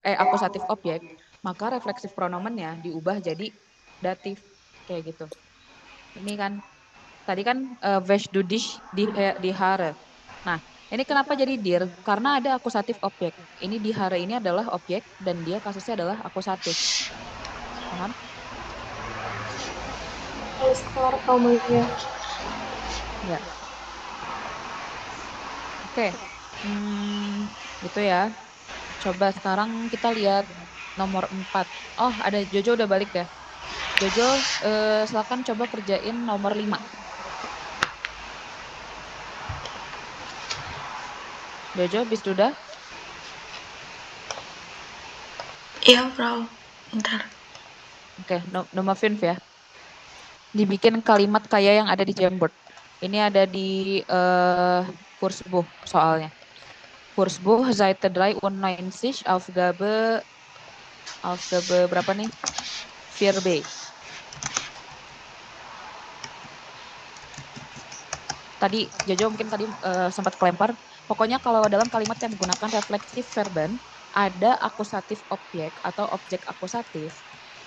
akusatif objek, maka refleksif pronomennya diubah jadi datif kayak gitu. Ini kan tadi kan Wesh du dich di hare. Nah, ini kenapa jadi dir? Karena ada akusatif objek. Ini di hare ini adalah objek dan dia kasusnya adalah akusatif. Paham? Alles klar, Frau Maria. Ya. Oke. Gitu ya. Coba sekarang kita lihat nomor 4. Oh, ada Jojo udah balik ya. Jojo, silakan coba kerjain nomor 5. Jojo, bis sudah? Iya, Frau. Bentar. Oke, nomor 5 ya. Dibikin kalimat kayak yang ada di Jamboard. Ini ada di Kursbuch soalnya. Kursbuch Seite 93 Aufgabe berapa nih? 4B. Tadi Jojo mungkin tadi sempat kelempar. Pokoknya kalau dalam kalimat yang menggunakan refleksif verben ada akusatif objek atau objek akusatif,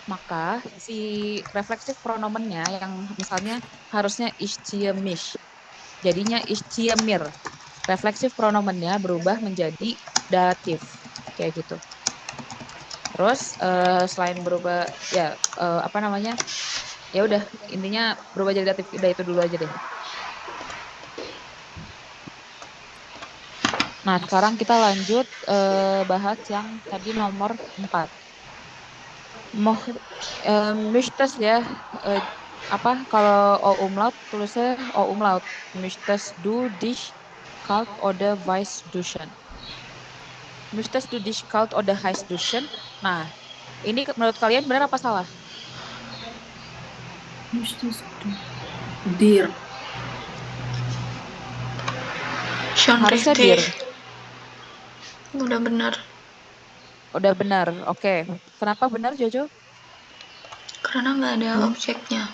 maka si refleksif pronomennya yang misalnya harusnya ich ziehe mich, jadinya ich ziehe mir. Refleksif pronomennya berubah menjadi datif kayak gitu. Terus selain berubah ya apa namanya? Ya udah intinya berubah jadi datif. Udah itu dulu aja deh. Nah, sekarang kita lanjut bahas yang tadi nomor 4. Moh möchtest ya apa kalau O umlaut tulisnya O umlaut. Möchtest du dich kalt oder heiß duschen? Möchtest du dich kalt oder heiß duschen? Nah, ini menurut kalian benar apa salah? Möchtest du? Dir. Schon Harusnya richtig. dir. Udah benar. Udah benar. Oke. Kenapa benar Jojo? Karena nggak ada objeknya.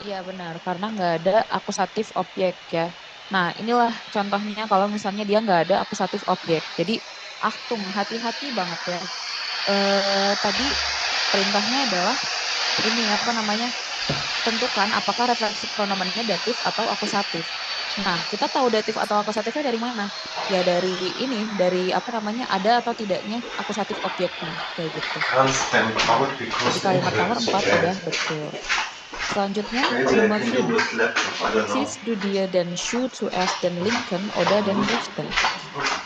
Iya benar, karena nggak ada akusatif objek ya. Nah, inilah contohnya kalau misalnya dia nggak ada akusatif objek. Jadi, Achtung, hati-hati banget ya. Tadi perintahnya adalah ini apa namanya? Tentukan apakah refleksi pronomennya datif atau akusatif. Nah, kita tahu datif atau akusatifnya dari mana? Ya dari ini, dari apa namanya? Ada atau tidaknya akusatif objeknya kayak gitu. Jadi kalimat nomor 4 udah betul. Selanjutnya, nomor 5. Siehst du dir den Schuh zuerst den linken oder den rechten?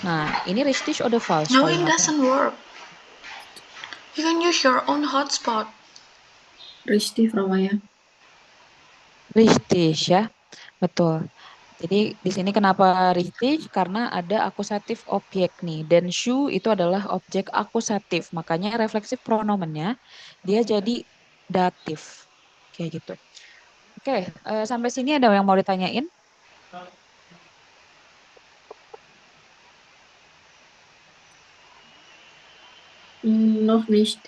Nah, ini richtig oder falsch No, it kalimatnya? doesn't work. You can use your own hotspot. Richtig, Frau Maya. Richtig ya, betul. Jadi di sini kenapa richtig? Karena ada akusatif objek nih. Dan Schuh itu adalah objek akusatif. Makanya refleksif pronomennya dia jadi datif. Kayak gitu. Oke, sampai sini ada yang mau ditanyain? Noch nicht.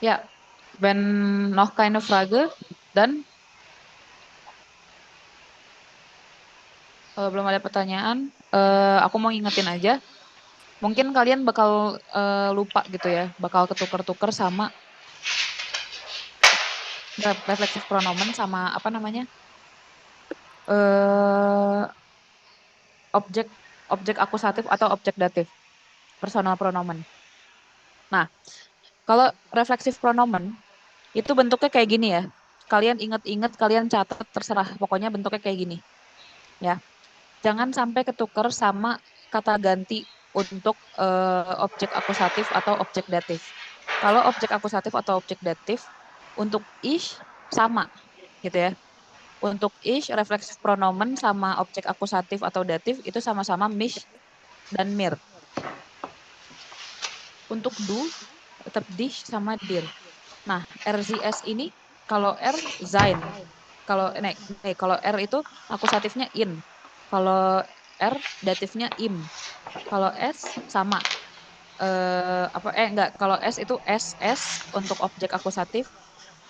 Ya, wenn noch keine Frage, dan kalau belum ada pertanyaan, aku mau ingetin aja. Mungkin kalian bakal lupa gitu ya, bakal ketuker-tuker sama refleksif pronomen sama apa namanya eh objek objek akusatif atau objek datif, personal pronomen. Nah, kalau refleksif pronomen itu bentuknya kayak gini ya. Kalian inget-inget, kalian catat, terserah. Pokoknya bentuknya kayak gini, ya. Jangan sampai ketuker sama kata ganti untuk objek akusatif atau objek datif. Kalau objek akusatif atau objek datif untuk ish sama gitu ya. Untuk ish refleksif pronomen sama objek akusatif atau datif itu sama-sama mich dan mir. Untuk du tetap dich sama dir. Nah, RZS ini kalau R sein. Kalau kalau R itu akusatifnya in. Kalau R datifnya im. Kalau S sama enggak, kalau S itu SS untuk objek akusatif,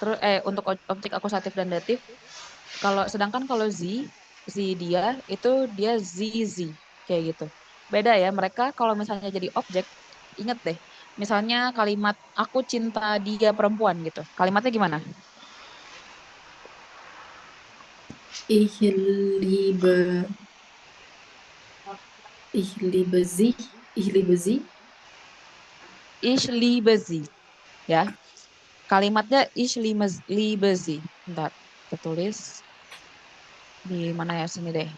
Terus untuk objek akusatif dan datif. Sedangkan kalau dia itu dia ZZ kayak gitu. Beda ya, mereka kalau misalnya jadi objek, inget deh. Misalnya kalimat aku cinta dia perempuan gitu. Kalimatnya gimana? Ich liebe, ich liebe sie, ich liebe sie. Ich liebe sie, ya. Kalimatnya liebe sie. Bentar, kita tulis di mana ya, sini deh.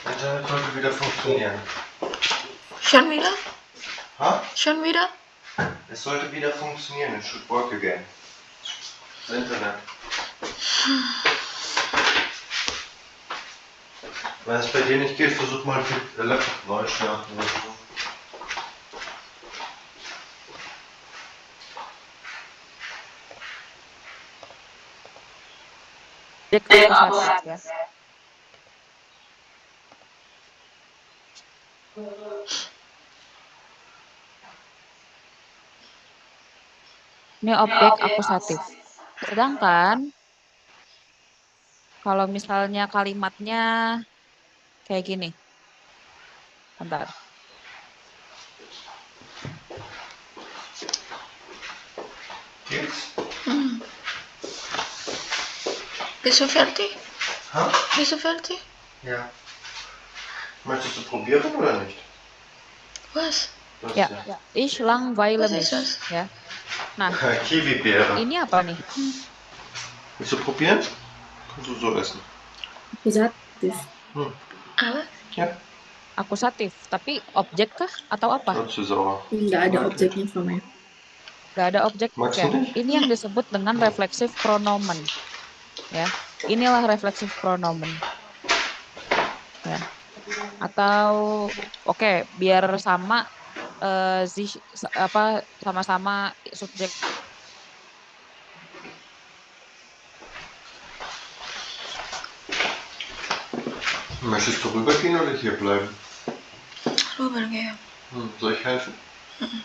Internet sollte wieder funktionieren. Schon wieder? Ha? Schon wieder? Es sollte wieder funktionieren. It should work again. Das Internet. Wenn es bei dir nicht geht, versuch mal den Laptop neu starten oder so. Objek akusatif ya. Ini objek akusatif. Sedangkan kalau misalnya kalimatnya kayak gini. Bentar. Geht's? Bist du fertig? Ha? Bist du fertig? Ja. Möchtest du probieren oder nicht? Was? Das Ya, hier. ich langweile Was mich. ist das? Ya. Nah, Kiwi-Beere. ini apa nih? Willst du probieren? Kannst du so essen. Akusatif. Aber Ja. Akusatif, tapi objek kah atau apa? Oh, zu sauer. Nggak ada Mag nicht. objeknya Frau Maya. Gak ada objek Magst ya. du nicht? Ini yang disebut dengan refleksif pronomen. Ya, inilah refleksif pronomen. Ya. Atau oke, biar sama sama-sama subjek. Möchtest du rübergehen oder hier bleiben? rübergehen. Soll ich helfen?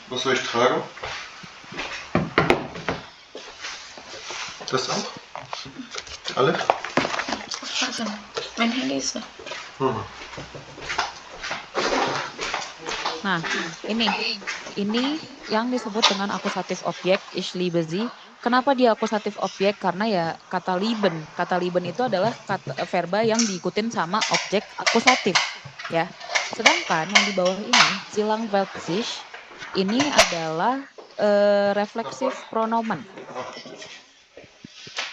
Was soll ich tragen? Das auch? Alle? Aufpassen. Mein Handy ist da. Nah, ini yang disebut dengan akusatif objek, ich liebe sie. Kenapa dia akusatif objek? Karena ya kata lieben. Kata lieben itu adalah verba yang diikutin sama objek akusatif, ya. Sedangkan yang di bawah ini, sie langweilt sich, ini adalah refleksif pronomen.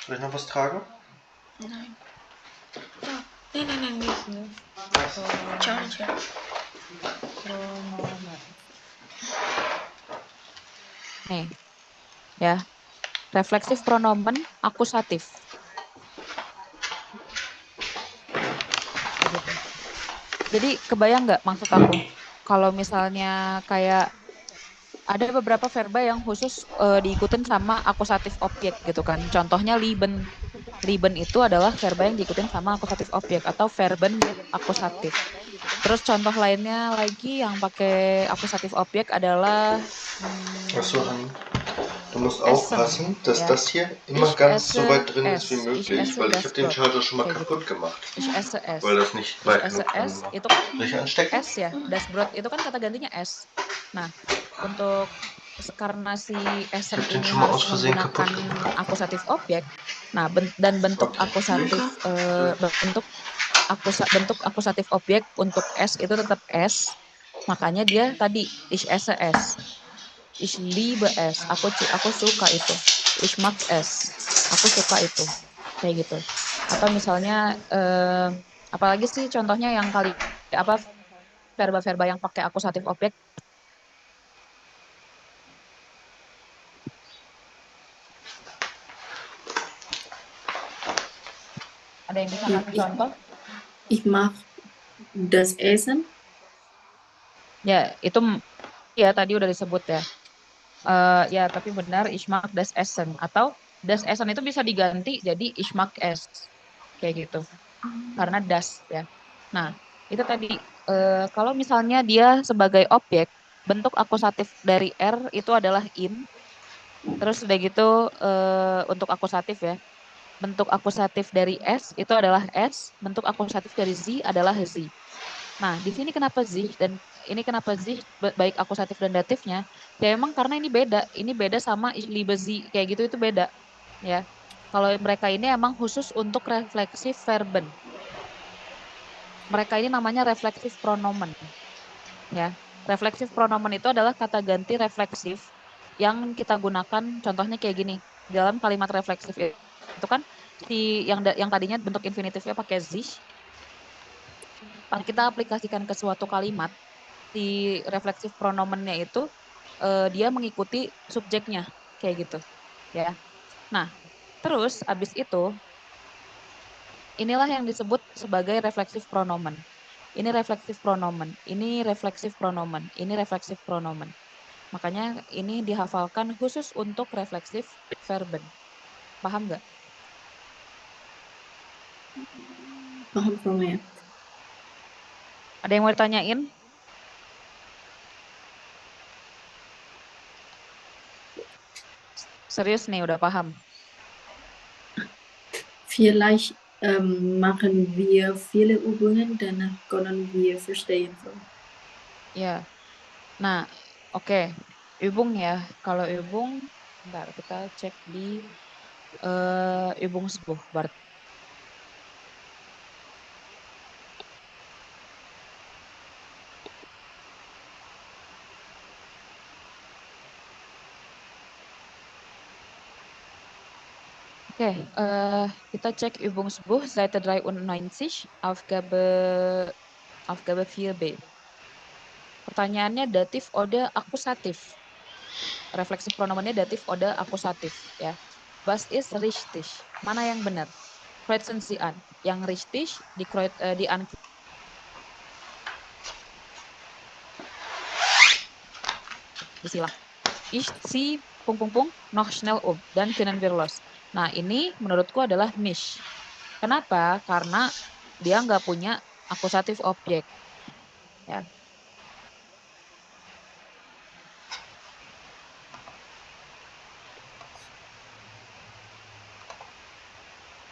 Soll ich noch was tragen? Nein. Oh, nein, nicht. Charger. Pronomen. Nih, ya. Refleksif pronomen akusatif. Gitu. Jadi kebayang nggak maksud aku? Kalau misalnya kayak ada beberapa verba yang khusus diikutin sama akusatif objek gitu kan. Contohnya lieben. Lieben itu adalah verba yang diikutin sama akusatif objek atau verben with akusatif. Terus contoh lainnya lagi yang pakai akusatif objek adalah Achso, Hanni. Du musst Essen, aufpassen, dass ja. das hier immer Ich ganz so esse weit drin ist es. wie Ich möglich, esse weil ich das habe den Brot. Schalter schon mal Kayak kaputt gitu. gemacht, Ich esse es. weil das nicht Ich weit esse genug drin es war. itu kan Soll ich anstecken? es ya, das Brot itu kan kata gantinya es. Nah, untuk karena si Essen Ich hab den ini schon mal harus aus Versehen menggunakan kaputt gemacht. akusatif objek. Nah, dan bentuk Okay. akusatif bentuk akusatif objek untuk es itu tetap es. Makanya dia tadi ich esse es. Ich liebe es. Aku suka itu. Ich mag es. Aku suka itu. Kayak gitu. Atau misalnya apalagi sih contohnya yang verba-verba yang pakai akusatif objek. Ada yang bisa kasih contoh? Ich mag Das Essen. Ya, itu ya tadi udah disebut ya. Ya, tapi benar ich mag das Essen atau das Essen itu bisa diganti jadi ich mag es. Kayak gitu. Karena das ya. Nah, itu tadi kalau misalnya dia sebagai objek, bentuk akusatif dari R itu adalah in. Terus udah gitu untuk akusatif ya. Bentuk akusatif dari S itu adalah S, bentuk akusatif dari Z adalah Z. Nah, di sini kenapa Z dan ini kenapa Z baik akusatif dan datifnya? Ya emang karena ini beda sama liebe Z kayak gitu itu beda ya. Kalau mereka ini emang khusus untuk refleksif verben. Mereka ini namanya refleksif pronomen ya. Refleksif pronomen itu adalah kata ganti refleksif yang kita gunakan contohnya kayak gini. Dalam kalimat refleksif itu kan yang tadinya bentuk infinitifnya pakai sich, kita aplikasikan ke suatu kalimat, si refleksif pronomennya itu dia mengikuti subjeknya kayak gitu ya. Nah, terus abis itu inilah yang disebut sebagai refleksif pronomen. Ini refleksif pronomen, ini refleksif pronomen, ini refleksif pronomen. Makanya ini dihafalkan khusus untuk refleksif verben. Paham nggak? Paham Frau Maya? Ada yang mau ditanyain? Serius nih, udah paham? Vielleicht machen wir viele Übungen, danach können wir verstehen, Frau. Ya. Nah, oke. Übung ya. Kalau Übung, bentar kita cek di Übung 10. Berarti. Oke, kita cek Übung 10, Seite 93, Aufgabe 4b. Pertanyaannya datif ode akusatif. Refleksi pronomennya datif ode akusatif ya. Was ist richtig? Mana yang benar? Kreuzen Sie an. Yang richtig di an. Disilang. Ich ziehe noch schnell dan können wir los. Nah, ini menurutku adalah mich. Kenapa? Karena dia nggak punya akusatif objek. Ya.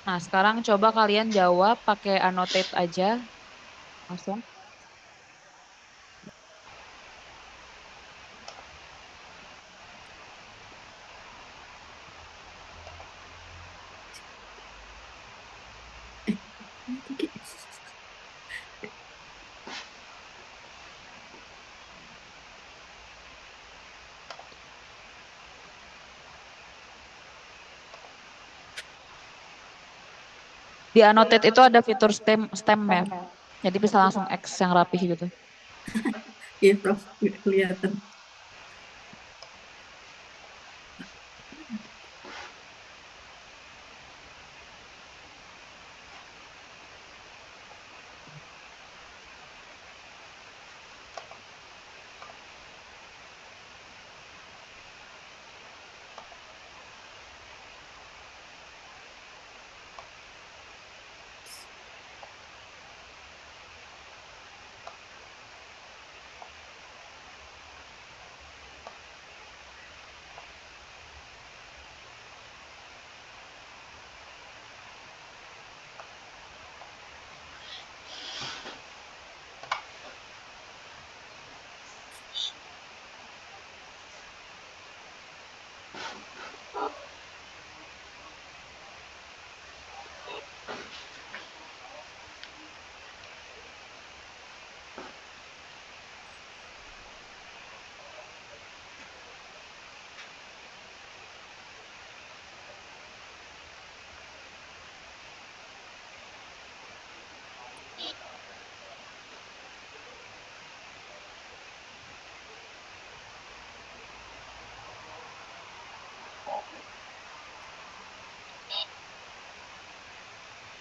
Nah, sekarang coba kalian jawab pakai annotate aja. Langsung. Di annotate itu ada fitur stem ya. Jadi bisa langsung X yang rapih gitu. Iya, Prof. Kelihatan.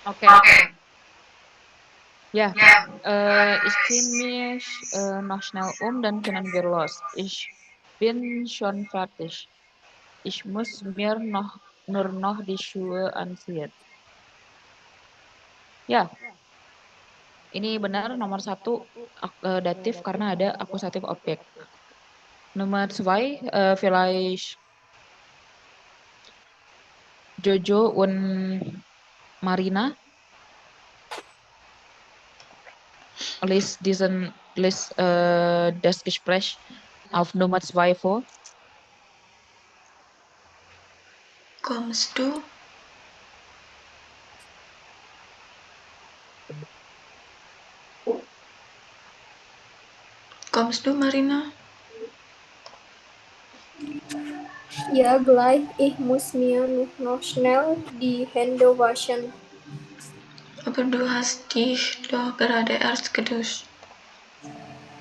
Oke. Ya, ich kenne mich noch schnell dann können wir los. Ich bin schon fertig. Ich muss mir nur noch die Schuhe anziehen. Ya, ini benar nomor satu datif karena ada akusatif objek. Nomor 2, vielleicht Jojo und Marina liest das Gespräch auf Nummer 2 vor. Kommst du? Kommst du, Marina? Ja, gleich. Ich muss mir noch schnell die Hände waschen. Aber du hast dich doch gerade erst geduscht.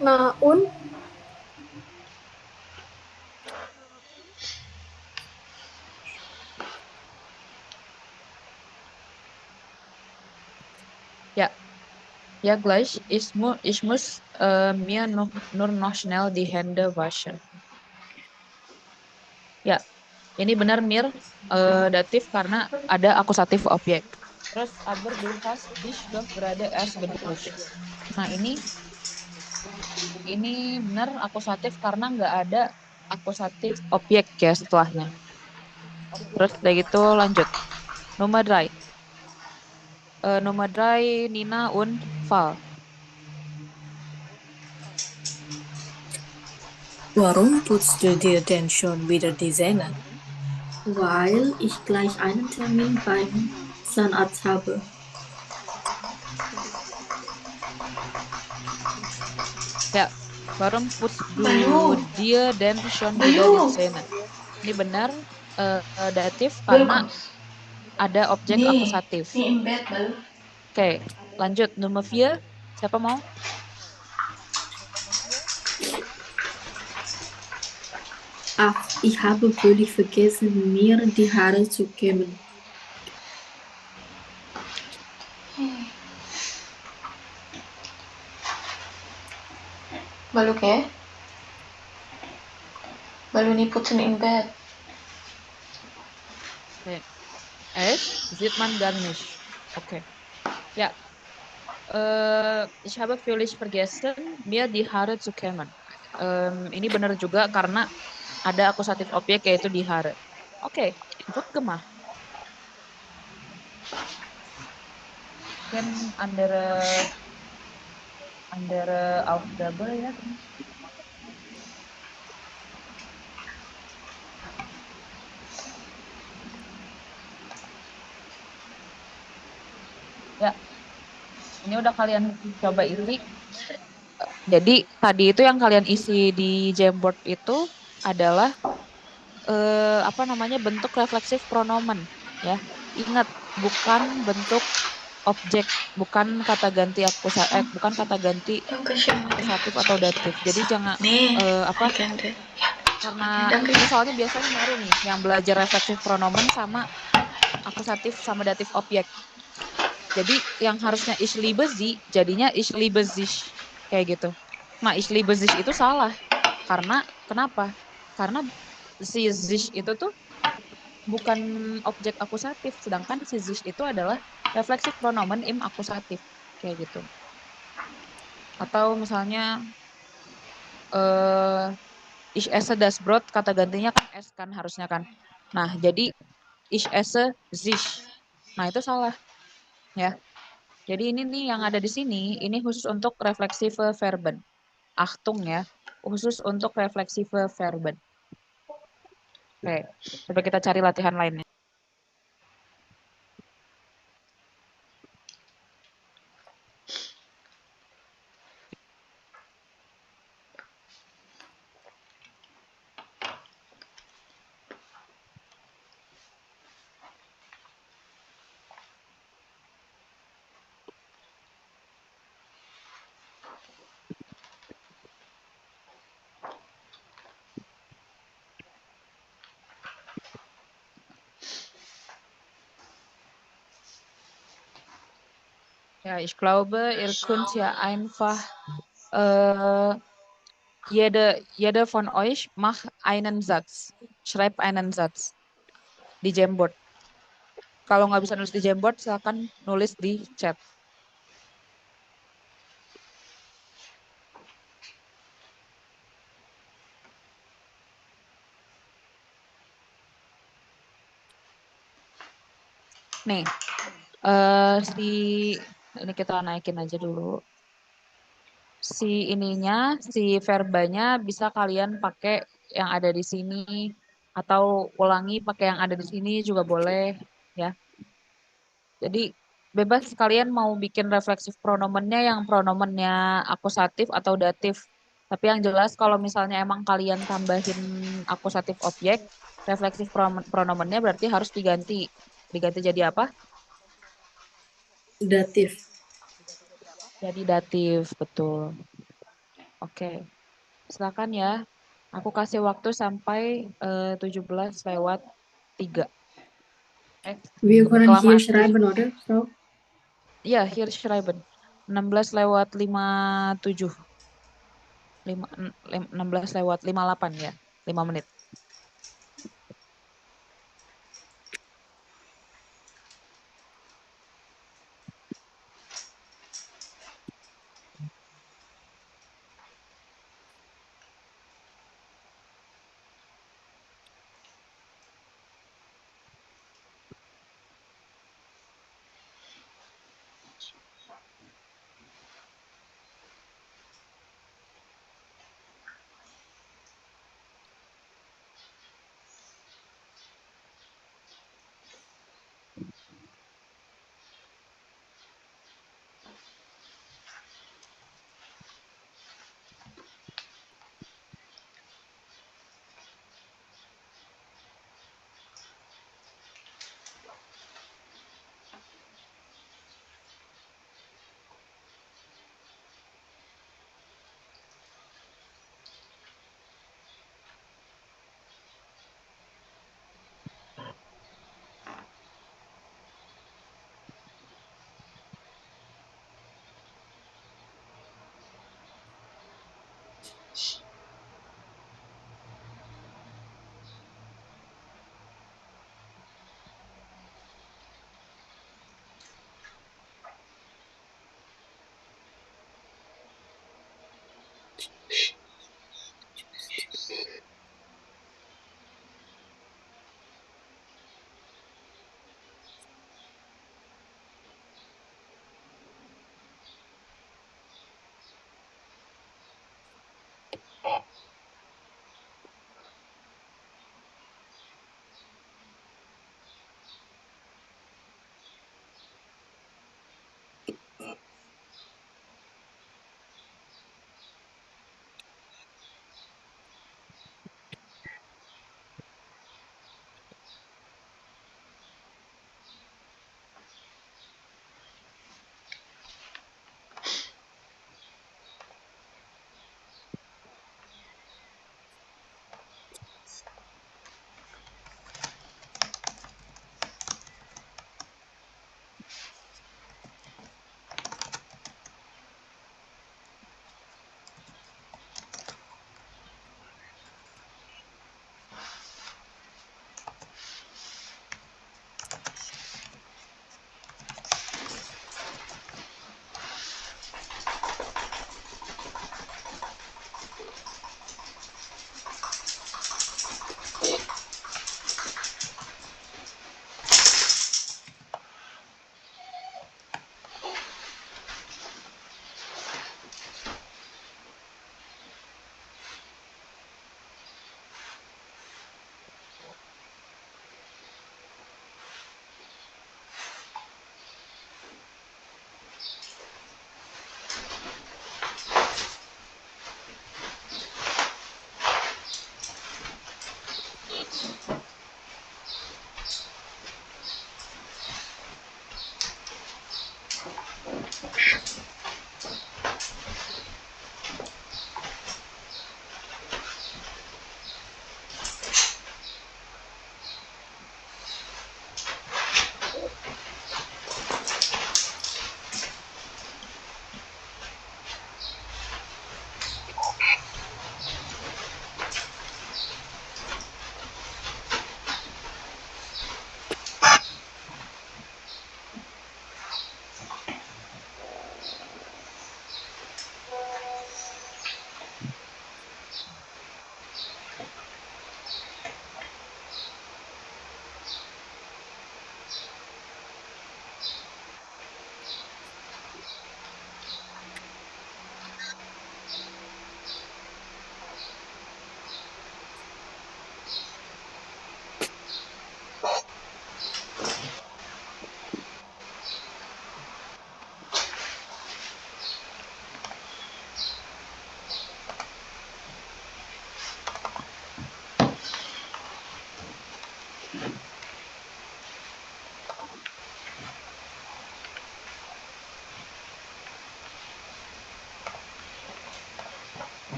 Na und? Ja, gleich. Ich muss mir nur noch schnell die Hände waschen. Ya, ini benar mir datif karena ada akusatif objek. Terus aber du hast dich doch gerade erst geduscht. Nah, ini benar akusatif karena nggak ada akusatif objek ya setelahnya. Terus udah gitu lanjut. Nomor 3. Nomor 3 Nina und Val. Warum putzt du dir denn schon wieder die Zähne? Weil ich gleich einen Termin beim Zahnarzt habe. Ya, warum putzt du Balu, dir denn schon wieder die Balu, Zähne? Ini benar datif Balu karena comes. ada objek Nih, akusatif. nih in bed, Balu. Oke, lanjut. Nomor 4. Siapa mau? Ach, ich habe völlig vergessen, mir die Haare zu kämmen. Balu ke? Balu nih putzen in bed. Oke. Es sieht man gar nicht. Oke. Ya. Ich habe völlig vergessen, mir die Haare zu kämmen. Ini benar juga karena ada akusatif objek yaitu di Haare. Oke, gut gemacht. Kan andere Aufgabe ya. Ya, ini udah kalian coba isi. Jadi tadi itu yang kalian isi di Jamboard itu adalah apa namanya bentuk refleksif pronomen ya. Ingat bukan bentuk objek, bukan kata ganti bukan kata ganti Yang kasihan deh. akusatif atau datif. Jadi jangan Nih, apa weekend deh. karena Dan ini soalnya biasanya baru nih yang belajar refleksif pronomen sama akusatif sama datif objek. Jadi yang harusnya ich liebe sie jadinya ich liebe sich kayak gitu. Nah, ich liebe sich itu salah. Karena kenapa? Karena si sich itu tuh bukan objek akusatif, sedangkan si sich itu adalah refleksif pronomen im akusatif kayak gitu. Atau misalnya eh ich esse das Brot kata gantinya kan es kan harusnya kan. Nah, jadi ich esse sich. Nah, itu salah ya. Jadi ini nih yang ada di sini, ini khusus untuk refleksive verben. Achtung ya, khusus untuk refleksive verben. Oke, coba kita cari latihan lainnya. Ya, Ja, ich glaube, ihr könnt ja einfach äh, jede von euch macht einen Satz. Schreibt einen Satz di Jamboard. Kalau nggak bisa nulis di Jamboard, silakan nulis di chat. Nih, si ini kita naikin aja dulu. Si verbanya bisa kalian pakai yang ada di sini atau ulangi pakai yang ada di sini juga boleh ya. Jadi bebas kalian mau bikin refleksif pronomennya yang pronomennya akusatif atau datif. Tapi yang jelas kalau misalnya emang kalian tambahin akusatif objek, refleksif pronomennya berarti harus diganti. Diganti jadi apa? Datif. Jadi datif, betul. Oke, silakan ya. Aku kasih waktu sampai 17:03. Wir können hier Kelamaan schreiben, oder, Frau? Iya, hier schreiben. 16:57. 16:58 ya. 5 menit.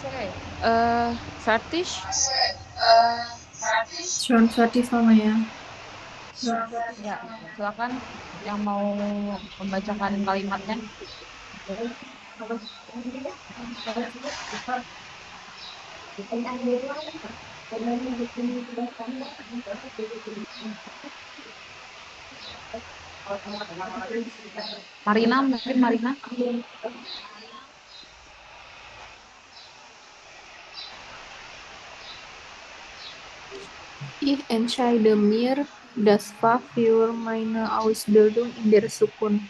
Oke, Fertish, Schon fertig, Frau Maya. ya, silakan yang mau membacakan kalimatnya. Marina, mungkin Marina. Ich entscheide mir, das Fach für meine Ausbildung in der Zukunft.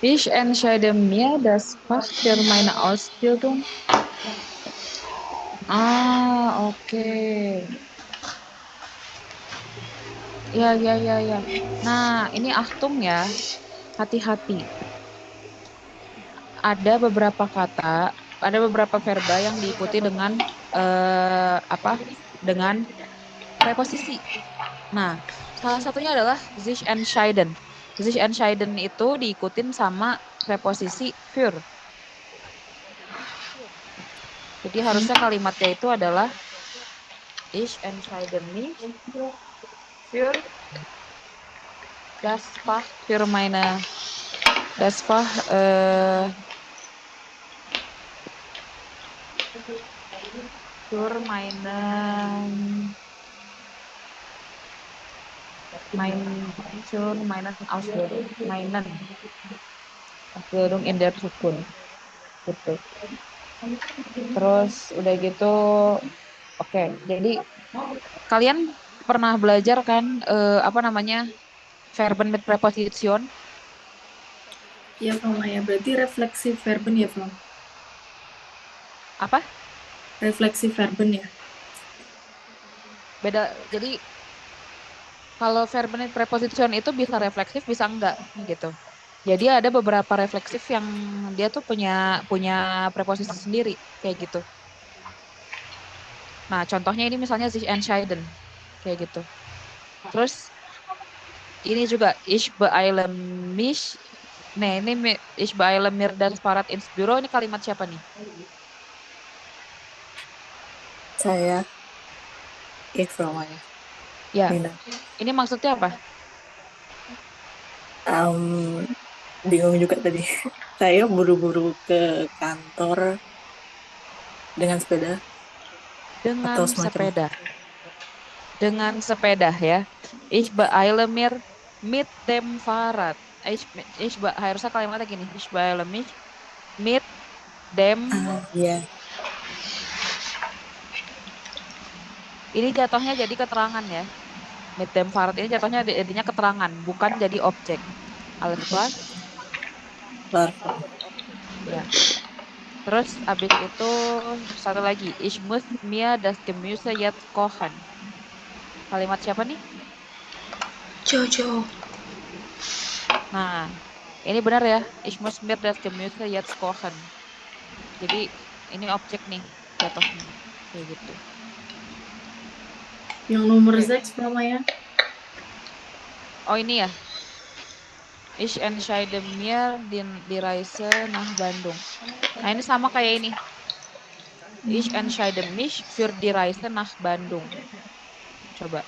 Ich entscheide mir das Fach für meine Ausbildung. Oke. Ya. Nah, ini Achtung ya. Hati-hati. Ada beberapa kata, ada beberapa verba yang diikuti dengan dengan preposisi. Nah, salah satunya adalah sich entscheiden. Sich entscheiden itu diikutin sama preposisi für. Jadi harusnya kalimatnya itu adalah ich entscheide mich für das Fach für meine das Fach für meinen Ausbildung, Ausbildung in der Zukunft gitu. Terus udah gitu, oke. Jadi kalian pernah belajar kan Verben mit Präposition? Ya, Frau Maya. Berarti refleksif verben ya, Frau? Apa? Refleksif verben ya? Beda. Jadi kalau verben with preposition itu bisa refleksif, bisa enggak gitu. Jadi ada beberapa refleksif yang dia tuh punya preposisi sendiri kayak gitu. Nah, contohnya ini misalnya sich entscheiden kayak gitu. Terus ini juga ich beeile mich. Nah, ini ich beeile mir das Fahrrad ins Büro, ini kalimat siapa nih? Saya Frau Maya. Ya. Nina. Ini maksudnya apa? Bingung juga tadi. Saya buru-buru ke kantor dengan sepeda. Dengan Atau semacam sepeda. Dengan sepeda ya. Ich beeile mir mit dem Fahrrad. Harusnya kalimatnya gini. Ich beeile mich mit dem ya. Ini jatuhnya jadi keterangan ya. Mit dem Fahrrad ini jatuhnya jadinya keterangan, bukan jadi objek. Alles klar? Klar. Ya. Terus abis itu satu lagi. Ich muss mir das Gemüse jetzt kochen. Kalimat siapa nih? Jojo. Nah, ini benar ya. Ich muss mir das Gemüse jetzt kochen. Jadi ini objek nih jatuhnya. Kayak gitu. Yang nomor Oke. 6 Mama ya. Oh ini ya. Ich entscheide mir die Reise nach Bandung. Nah ini sama kayak ini. Ich entscheide mich für die Reise nach Bandung. Coba.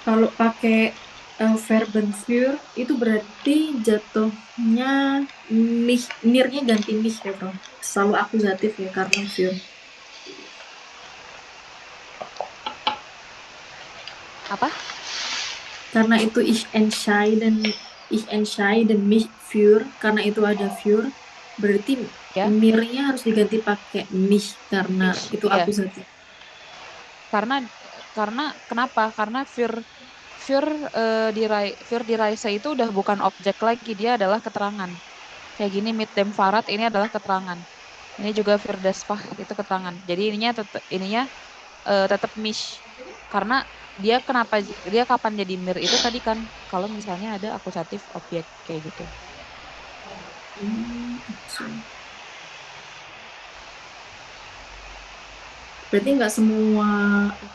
Kalau pakai verben für itu berarti jatuhnya mich, mirnya ganti mich ya bro. Selalu akusatif ya karena für. Apa? Karena itu ich entscheide mich für, karena itu ada für, berarti Ya. mirnya harus diganti pakai mich karena Mich, itu iya. akusatif. Karena kenapa? Karena für die Reise itu udah bukan objek lagi, dia adalah keterangan. Kayak gini mit dem Fahrrad ini adalah keterangan. Ini juga für das Fach itu keterangan. Jadi ininya tetap mich. Karena dia kapan jadi mir itu tadi kan kalau misalnya ada akusatif objek kayak gitu. Berarti nggak semua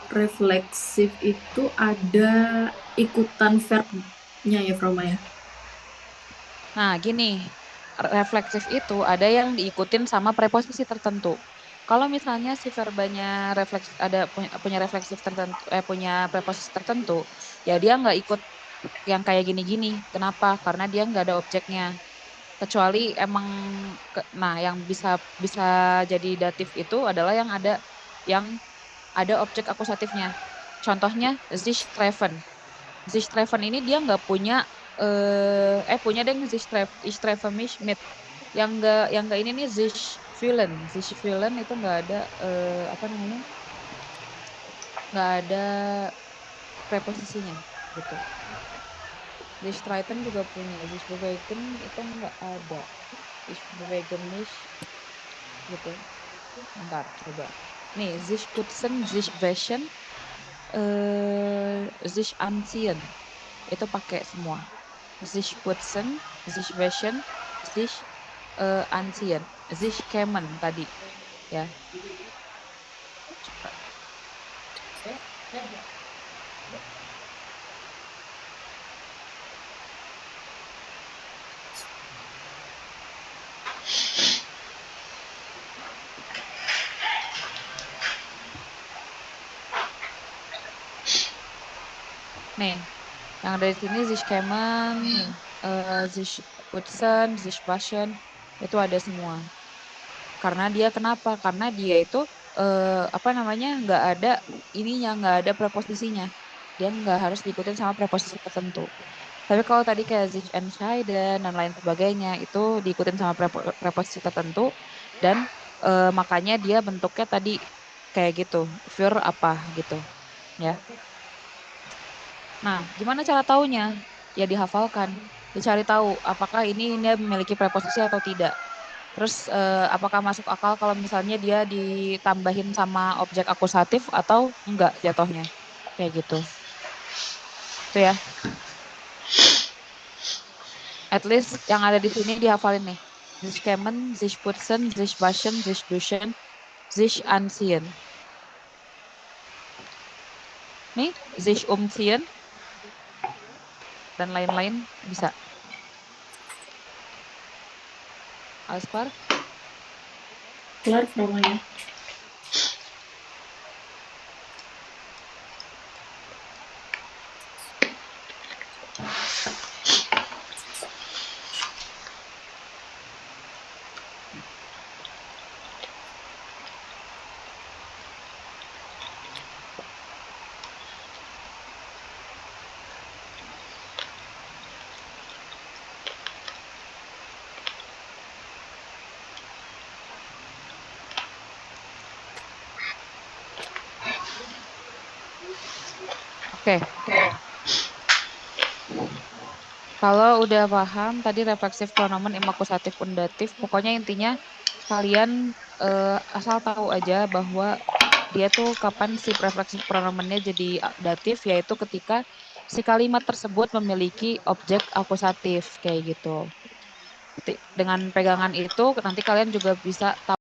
refleksif itu ada ikutan verbnya ya Froma ya? Nah, gini, refleksif itu ada yang diikutin sama preposisi tertentu. Kalau misalnya si verbanya punya refleksif tertentu, punya preposisi tertentu, ya dia nggak ikut yang kayak gini-gini. Kenapa? Karena dia nggak ada objeknya. Kecuali emang, nah yang bisa bisa jadi datif itu adalah yang ada objek akusatifnya. Contohnya sich treffen. Sich treffen ini dia nggak punya punya deh ich treffe mich mit. Yang enggak ini nih sich fühlen. Sich fühlen itu nggak ada apa namanya? Nggak ada preposisinya gitu. Sich streiten juga punya. Sich bewegen itu nggak ada. Ich bewege mich gitu. Bentar, coba. Nih, sich putzen, sich waschen, sich anziehen. Itu pakai semua. Sich putzen, sich waschen, sich anziehen. Sich kämen tadi. Ya. Nih, yang dari sini sich kämen, sich putzen, sich waschen, itu ada semua. Karena dia kenapa? Karena dia itu apa namanya nggak ada preposisinya. Dia nggak harus diikutin sama preposisi tertentu. Tapi kalau tadi kayak sich entscheiden dan lain sebagainya itu diikutin sama preposisi tertentu dan makanya dia bentuknya tadi kayak gitu, für apa gitu, ya. Nah, gimana cara taunya? Ya dihafalkan, dicari tahu apakah dia memiliki preposisi atau tidak. Terus apakah masuk akal kalau misalnya dia ditambahin sama objek akusatif atau enggak jatuhnya? Kayak gitu. Itu ya. At least yang ada di sini dihafalin nih. Sich kämen, sich putzen, sich waschen, sich duschen, sich anziehen. Nih, sich umziehen dan lain-lain bisa. Alles klar? Kelar Froma ya. Oke. Kalau udah paham tadi refleksif pronomen, imakusatif, undatif, pokoknya intinya kalian asal tahu aja bahwa dia tuh kapan si refleksif pronomennya jadi datif, yaitu ketika si kalimat tersebut memiliki objek akusatif kayak gitu. Dengan pegangan itu nanti kalian juga bisa tahu